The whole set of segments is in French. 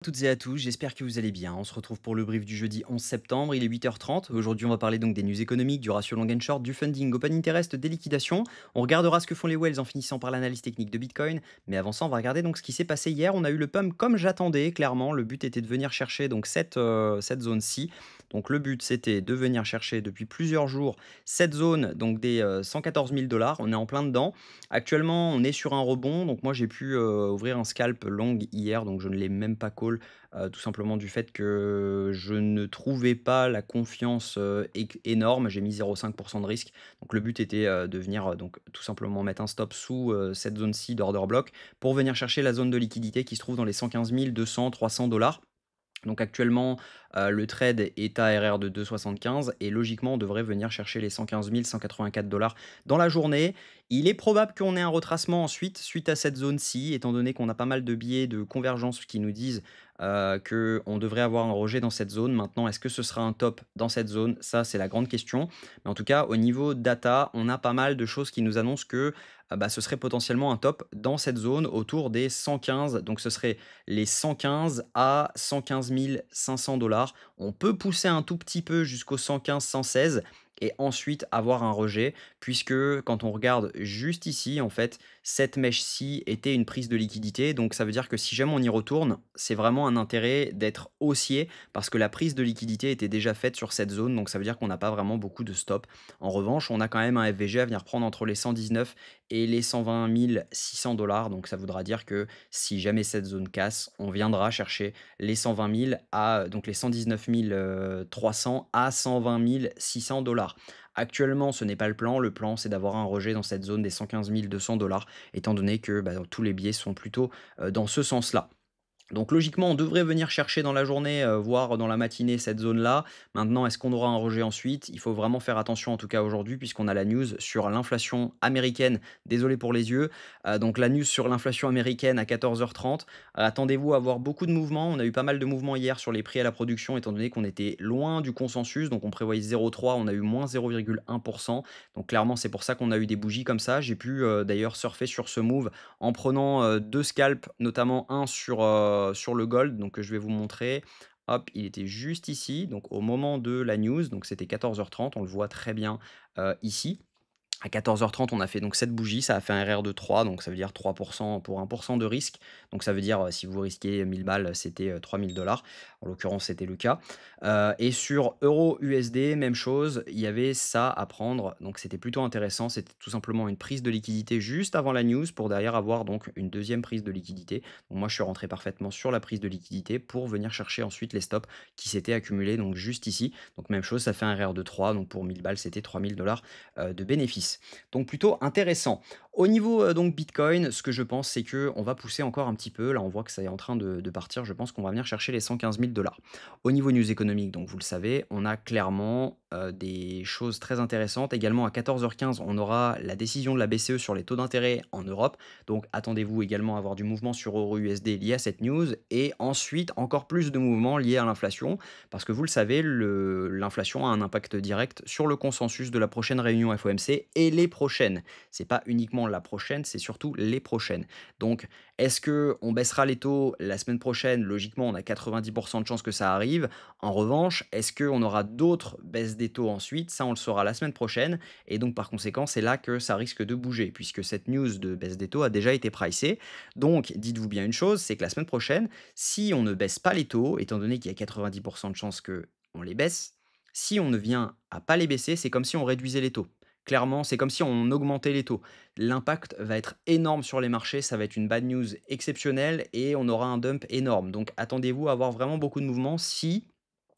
Toutes et à tous, j'espère que vous allez bien. On se retrouve pour le brief du jeudi 11 septembre, il est 8h30. Aujourd'hui, on va parler donc des news économiques, du ratio long and short, du funding, open interest, des liquidations. On regardera ce que font les whales en finissant par l'analyse technique de Bitcoin. Mais avant ça, on va regarder donc ce qui s'est passé hier. On a eu le pump comme j'attendais, clairement. Le but était de venir chercher donc cette zone-ci. Donc le but, c'était de venir chercher depuis plusieurs jours cette zone donc des 114 000 dollars. On est en plein dedans. Actuellement, on est sur un rebond. Donc moi, j'ai pu ouvrir un scalp long hier, donc je ne l'ai même pas call tout simplement du fait que je ne trouvais pas la confiance, énorme. J'ai mis 0,5 de risque. Donc le but était, de venir, donc tout simplement mettre un stop sous, cette zone-ci d'order block pour venir chercher la zone de liquidité qui se trouve dans les 115 200-300 $. Donc actuellement, le trade est à RR de 2,75 et logiquement, on devrait venir chercher les 115 184 dans la journée. Il est probable qu'on ait un retracement ensuite, suite à cette zone-ci, étant donné qu'on a pas mal de biais de convergence qui nous disent qu'on devrait avoir un rejet dans cette zone. Maintenant, est-ce que ce sera un top dans cette zone? Ça, c'est la grande question. Mais en tout cas, au niveau data, on a pas mal de choses qui nous annoncent que ce serait potentiellement un top dans cette zone autour des 115. Donc ce serait les 115 à 115 500 $. On peut pousser un tout petit peu jusqu'aux 115-116 et ensuite avoir un rejet, puisque quand on regarde juste ici, en fait, cette mèche-ci était une prise de liquidité. Donc ça veut dire que si jamais on y retourne, c'est vraiment un intérêt d'être haussier, parce que la prise de liquidité était déjà faite sur cette zone. Donc ça veut dire qu'on n'a pas vraiment beaucoup de stop. En revanche, on a quand même un FVG à venir prendre entre les 119 et les 120 600 $. Donc ça voudra dire que si jamais cette zone casse, on viendra chercher les 120 000 à donc les 119 300 à 120 600 $. Actuellement, ce n'est pas le plan. Le plan, c'est d'avoir un rejet dans cette zone des 115 200 $, étant donné que tous les biais sont plutôt dans ce sens-là. Donc logiquement, on devrait venir chercher dans la journée, voire dans la matinée cette zone-là. Maintenant, est-ce qu'on aura un rejet ensuite? Il faut vraiment faire attention en tout cas aujourd'hui puisqu'on a la news sur l'inflation américaine. Désolé pour les yeux. Donc la news sur l'inflation américaine à 14h30. Attendez-vous à avoir beaucoup de mouvements. On a eu pas mal de mouvements hier sur les prix à la production étant donné qu'on était loin du consensus. Donc on prévoyait 0,3, on a eu moins 0,1. Donc clairement, c'est pour ça qu'on a eu des bougies comme ça. J'ai pu, d'ailleurs surfer sur ce move en prenant, 2 scalps, notamment un sur le gold, donc je vais vous montrer. Hop, il était juste ici, donc au moment de la news, donc c'était 14h30, on le voit très bien, ici. À 14h30, on a fait donc cette bougie, ça a fait un RR de 3, donc ça veut dire 3% pour 1% de risque. Donc ça veut dire, si vous risquez 1000 balles, c'était, 3 000 $. En l'occurrence, c'était le cas. Et sur euro USD, même chose, il y avait ça à prendre, donc c'était plutôt intéressant. C'était tout simplement une prise de liquidité juste avant la news pour derrière avoir donc une deuxième prise de liquidité. Donc moi, je suis rentré parfaitement sur la prise de liquidité pour venir chercher ensuite les stops qui s'étaient accumulés donc juste ici. Donc même chose, ça fait un RR de 3, donc pour 1000 balles, c'était 3 000 $ de bénéfices. Donc plutôt intéressant. Au niveau donc Bitcoin, ce que je pense, c'est que on va pousser encore un petit peu. Là, on voit que ça est en train de partir. Je pense qu'on va venir chercher les 115 000 $. Au niveau news économique, donc vous le savez, on a clairement des choses très intéressantes. Également à 14h15, on aura la décision de la BCE sur les taux d'intérêt en Europe. Donc attendez-vous également à avoir du mouvement sur Euro USD lié à cette news. Et ensuite, encore plus de mouvements liés à l'inflation. Parce que vous le savez, l'inflation a un impact direct sur le consensus de la prochaine réunion FOMC et les prochaines. C'est pas uniquement la prochaine, c'est surtout les prochaines. Donc, est-ce que on baissera les taux la semaine prochaine? Logiquement, on a 90% de chances que ça arrive. En revanche, est-ce qu'on aura d'autres baisses des taux ensuite? Ça, on le saura la semaine prochaine. Et donc, par conséquent, c'est là que ça risque de bouger, puisque cette news de baisse des taux a déjà été pricée. Donc, dites-vous bien une chose, c'est que la semaine prochaine, si on ne baisse pas les taux, étant donné qu'il y a 90% de chances qu'on les baisse, si on ne vient à pas les baisser, c'est comme si on réduisait les taux. Clairement, c'est comme si on augmentait les taux. L'impact va être énorme sur les marchés, ça va être une bad news exceptionnelle et on aura un dump énorme. Donc attendez-vous à avoir vraiment beaucoup de mouvements si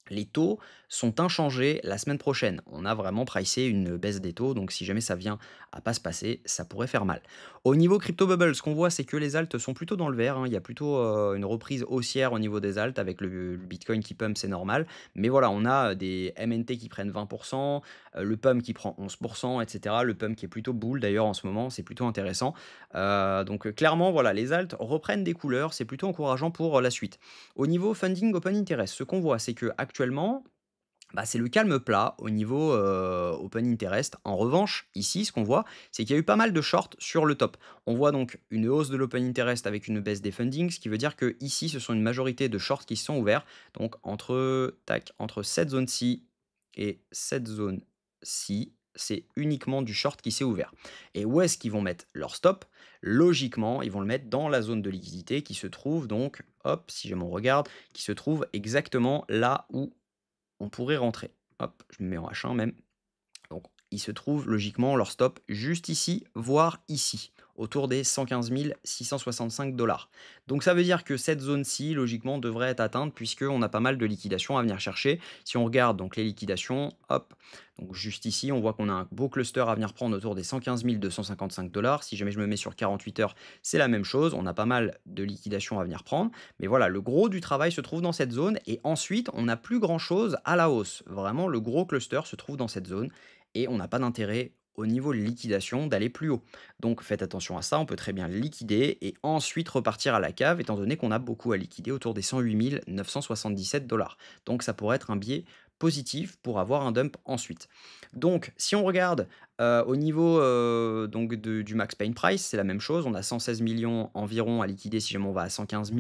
les taux sont inchangés la semaine prochaine. On a vraiment pricé une baisse des taux, donc si jamais ça vient à pas se passer, ça pourrait faire mal. Au niveau crypto bubble, ce qu'on voit, c'est que les alts sont plutôt dans le vert, hein. Il y a plutôt une reprise haussière au niveau des alts avec le Bitcoin qui pump, c'est normal. Mais voilà, on a des MNT qui prennent 20%, le pump qui prend 11%, etc. Le pump qui est plutôt bull d'ailleurs en ce moment, c'est plutôt intéressant. Donc clairement, voilà, les alts reprennent des couleurs, c'est plutôt encourageant pour la suite. Au niveau funding open interest, ce qu'on voit, c'est que actuellement, Bah, c'est le calme plat au niveau Open Interest. En revanche, ici, ce qu'on voit, c'est qu'il y a eu pas mal de shorts sur le top. On voit donc une hausse de l'Open Interest avec une baisse des fundings, ce qui veut dire que ici, ce sont une majorité de shorts qui se sont ouverts. Donc entre cette zone-ci et cette zone-ci, c'est uniquement du short qui s'est ouvert. Et où est-ce qu'ils vont mettre leur stop? Logiquement, ils vont le mettre dans la zone de liquidité qui se trouve donc, hop, si jamais on regarde, qui se trouve exactement là où on pourrait rentrer. Hop, je me mets en H1 même. Donc, il se trouve logiquement leur stop juste ici, voire ici, autour des 115 665 dollars. Donc ça veut dire que cette zone-ci, logiquement, devrait être atteinte puisqu'on a pas mal de liquidations à venir chercher. Si on regarde donc les liquidations, hop, donc juste ici, on voit qu'on a un beau cluster à venir prendre autour des 115 255 dollars. Si jamais je me mets sur 48 heures, c'est la même chose. On a pas mal de liquidations à venir prendre. Mais voilà, le gros du travail se trouve dans cette zone. Et ensuite, on n'a plus grand-chose à la hausse. Vraiment, le gros cluster se trouve dans cette zone et on n'a pas d'intérêt au niveau liquidation d'aller plus haut. Donc faites attention à ça, on peut très bien liquider et ensuite repartir à la cave étant donné qu'on a beaucoup à liquider autour des 108 977 dollars. Donc ça pourrait être un biais positif pour avoir un dump ensuite. Donc si on regarde au niveau donc du max pain price, c'est la même chose, on a 116 millions environ à liquider si jamais on va à 115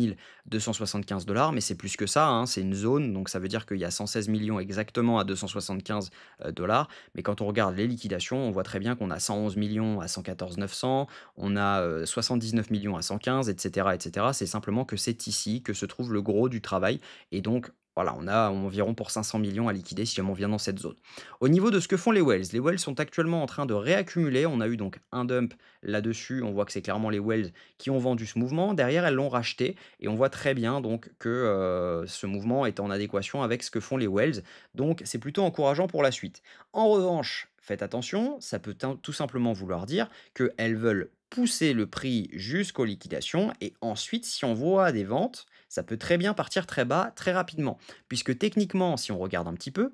275 dollars, mais c'est plus que ça, hein, c'est une zone, donc ça veut dire qu'il y a 116 millions exactement à 275 dollars. Mais quand on regarde les liquidations, on voit très bien qu'on a 111 millions à 114 900, on a 79 millions à 115, etc., etc. C'est simplement que c'est ici que se trouve le gros du travail. Et donc, voilà, on a environ pour 500 millions à liquider si jamais on vient dans cette zone. Au niveau de ce que font les wells sont actuellement en train de réaccumuler. On a eu donc un dump là-dessus. On voit que c'est clairement les wells qui ont vendu ce mouvement. Derrière, elles l'ont racheté. Et on voit très bien donc que ce mouvement est en adéquation avec ce que font les wells. Donc, c'est plutôt encourageant pour la suite. En revanche, faites attention, ça peut tout simplement vouloir dire qu'elles veulent pousser le prix jusqu'aux liquidations et ensuite, si on voit des ventes, ça peut très bien partir très bas très rapidement. Puisque techniquement, si on regarde un petit peu,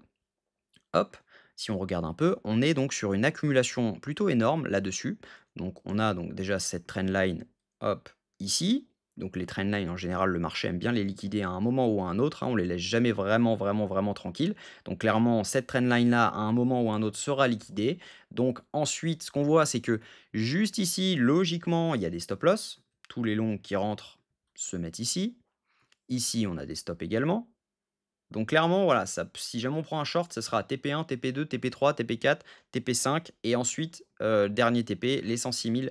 hop, si on regarde un peu, on est donc sur une accumulation plutôt énorme là-dessus. Donc on a donc déjà cette trendline, hop, ici. Donc les trendlines, en général, le marché aime bien les liquider à un moment ou à un autre, hein, on les laisse jamais vraiment, vraiment, vraiment tranquilles. Donc clairement, cette trendline-là, à un moment ou à un autre, sera liquidée. Donc ensuite, ce qu'on voit, c'est que juste ici, logiquement, il y a des stop-loss. Tous les longs qui rentrent se mettent ici. Ici, on a des stops également. Donc clairement, voilà, ça si jamais on prend un short, ce sera TP1, TP2, TP3, TP4, TP5 et ensuite, dernier TP, les 106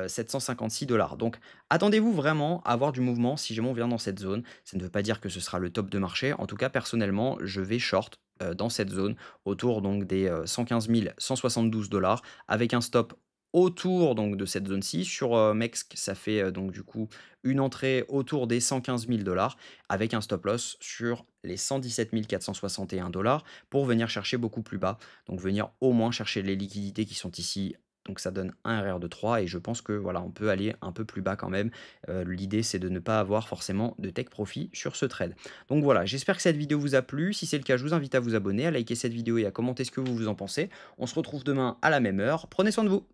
756 dollars. Donc attendez-vous vraiment à avoir du mouvement si jamais on vient dans cette zone. Ça ne veut pas dire que ce sera le top de marché. En tout cas, personnellement, je vais short, dans cette zone autour donc des, 115 172 dollars avec un stop autour donc de cette zone-ci. Sur, MEXC, ça fait, donc du coup une entrée autour des 115 000 dollars avec un stop loss sur les 117 461 dollars pour venir chercher beaucoup plus bas. Donc venir au moins chercher les liquidités qui sont ici. Donc ça donne un RR de 3 et je pense que voilà, on peut aller un peu plus bas quand même. L'idée c'est de ne pas avoir forcément de take profit sur ce trade. Donc voilà, j'espère que cette vidéo vous a plu. Si c'est le cas, je vous invite à vous abonner, à liker cette vidéo et à commenter ce que vous en pensez. On se retrouve demain à la même heure. Prenez soin de vous.